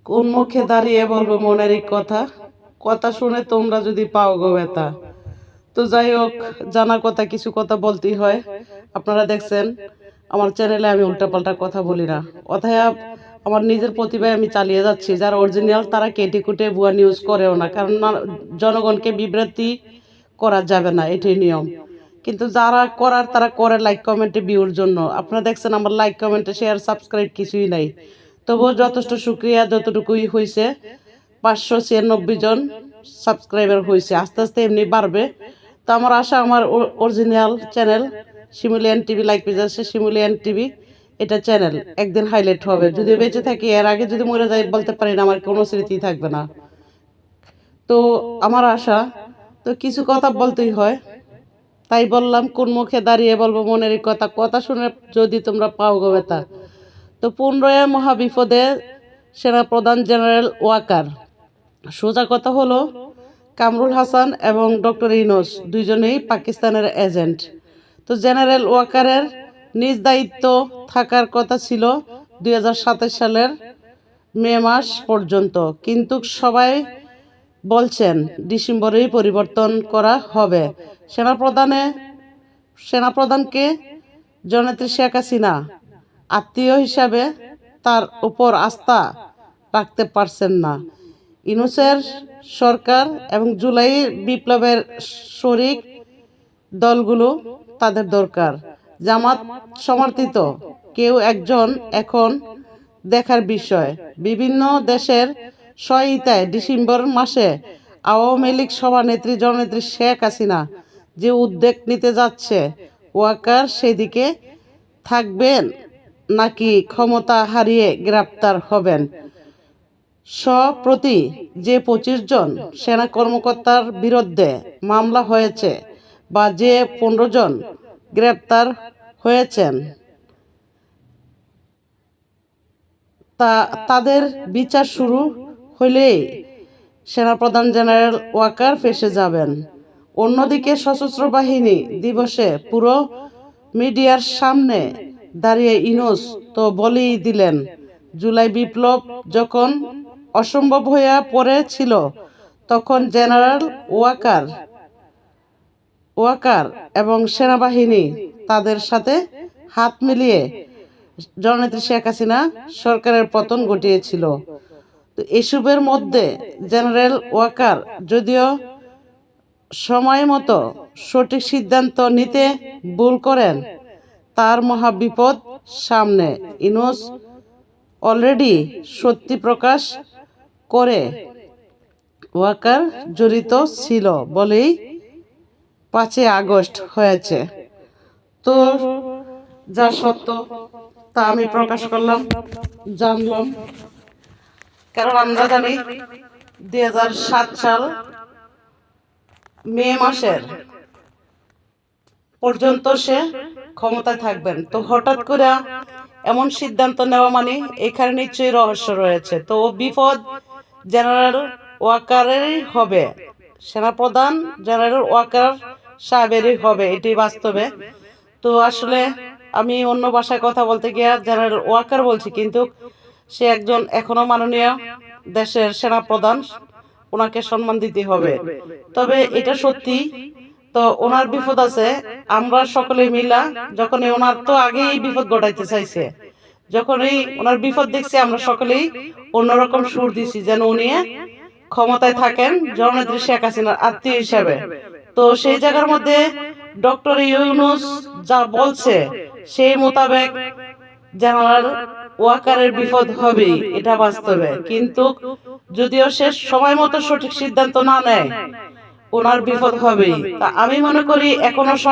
কোন মুখে দাঁড়িয়ে বলবো মনের এই কথা, কথা শুনে তোমরা যদি পাও গো ব্যথা। তো যাই হোক, জানা কথা কিছু কথা বলতেই হয়। আপনারা দেখছেন আমার চ্যানেলে আমি উল্টাপাল্টা কথা বলি না, অতএব আমার নিজের প্রতিভায় আমি চালিয়ে যাচ্ছি। যারা অরিজিনাল তারা কেটে কুটে ভুয়া নিউজ করেও না, কারণ জনগণকে বিভ্রান্তি করা যাবে না, এটাই নিয়ম। কিন্তু যারা করার তারা করে লাইক কমেন্টে ভিউর জন্য। আপনারা দেখছেন আমার লাইক কমেন্টে শেয়ার সাবস্ক্রাইব কিছুই নাই, তবুও যথেষ্ট শুক্রিয়া, যতটুকুই হয়েছে 596 জন সাবস্ক্রাইবার হয়েছে, আস্তে আস্তে এমনি বাড়বে। তো আমার আশা আমার original channel Shimulian TV, like page আছে শিমুলিয়ান টিভি, এটা চ্যানেল একদিন হাইলাইট হবে। যদি বেঁচে থাকি, এর আগে যদি মরে যাই বলতে পারি না, আমার কোনো স্মৃতি থাকবে না। তো আমার আশা, তো কিছু কথা বলতেই হয়, তাই বললাম কোন মুখে দাঁড়িয়ে বলবো মনের এই কথা, কথা শুনে যদি তোমরা পাও গো ব্যথা। তো 15 মহাবিপদে সেনাপ্রধান জেনারেল ওয়াকার, সোজা কথা হলো কামরুল হাসান এবং ডক্টর ইউনূস দুইজনেই পাকিস্তানের এজেন্ট। তো জেনারেল ওয়াকারের নিজ দায়িত্ব থাকার কথা ছিল 2027 সালের মে মাস পর্যন্ত, কিন্তু সবাই বলছেন ডিসেম্বরেই পরিবর্তন করা হবে। সেনাপ্রধানকে জননেত্রী শেখ হাসিনা আত্মীয় হিসাবে তার উপর আস্থা রাখতে পারছেন না। ইউনূসের সরকার এবং জুলাই বিপ্লবের শরিক দলগুলো তাদের দরকার। জামাত সমর্থিত কেউ একজন এখন দেখার বিষয়। বিভিন্ন দেশের সহায়তায় ডিসেম্বর মাসে আওয়ামী লীগ সভানেত্রী জননেত্রী শেখ হাসিনা যে উদ্যোগ নিতে যাচ্ছে, ওয়াকার সেদিকে থাকবেন নাকি ক্ষমতা হারিয়ে গ্রেপ্তার হবেন? সম্প্রতি যে 25 জন সেনা কর্মকর্তার বিরুদ্ধে মামলা হয়েছে বা যে 15 জন গ্রেপ্তার হয়েছেন, তাদের বিচার শুরু হলেই সেনাপ্রধান জেনারেল ওয়াকার ফেঁসে যাবেন। অন্যদিকে সশস্ত্র বাহিনী দিবসে পুরো মিডিয়ার সামনে দাঁড়িয়ে ইউনূস তো বলেই দিলেন, জুলাই বিপ্লব যখন অসম্ভব হয়ে পড়েছিল তখন জেনারেল ওয়াকার এবং সেনাবাহিনী তাদের সাথে হাত মিলিয়ে জননেত্রী শেখ হাসিনা সরকারের পতন ঘটিয়েছিল। তো এসবের মধ্যে জেনারেল ওয়াকার যদিও সময় মতো সঠিক সিদ্ধান্ত নিতে ভুল করেন, তার মহাবিপদ সামনে ইউনূস অলরেডি সত্যি প্রকাশ করে ওয়াকার জড়িত ছিল বলেই 5 আগস্ট হয়েছে। তো যা সত্য তা আমি প্রকাশ করলাম, জানলাম, কারণ আমরা জানি 2007 সাল মে মাসের পর্যন্ত সে ক্ষমতায় থাকবেন। তো হঠাৎ করে এমন সিদ্ধান্ত নেওয়া মানে এখানে নিশ্চয়ই রহস্য রয়েছে। তো বিপদ জেনারেল ওয়াকারেরই হবে, সেনাপ্রধান জেনারেল ওয়াকার সাহেবেরই হবে, এটি বাস্তবে। তো আসলে আমি অন্য ভাষায় কথা বলতে গিয়ে জেনারেল ওয়াকার বলছি, কিন্তু সে একজন এখনো মাননীয় দেশের সেনাপ্রধান, ওনাকে সম্মান দিতে হবে। তবে এটা সত্যি, তো ওনার বিপদ আছে। আমরা সকলে মিলা যখন ওনার তো আগেই বিপদ ঘটাইতে চাইছে, যখনই ওনার বিপদ দেখছি আমরা সকলেই অন্যরকম সুর দিছি যেন উনি ক্ষমতায় থাকেন জননেত্রী শেখ হাসিনার আত্মীয় হিসাবে। তো সেই জায়গার মধ্যে ডক্টর ইউনূস যা বলছে সেই মোতাবেক জেনারেল ওয়াকারের বিপদ হবেই, এটা বাস্তবে। কিন্তু যদিও সে সময় মতো সঠিক সিদ্ধান্ত না নেয়, ওনার বিপদ হবেই। তা আমি মনে করি এখনো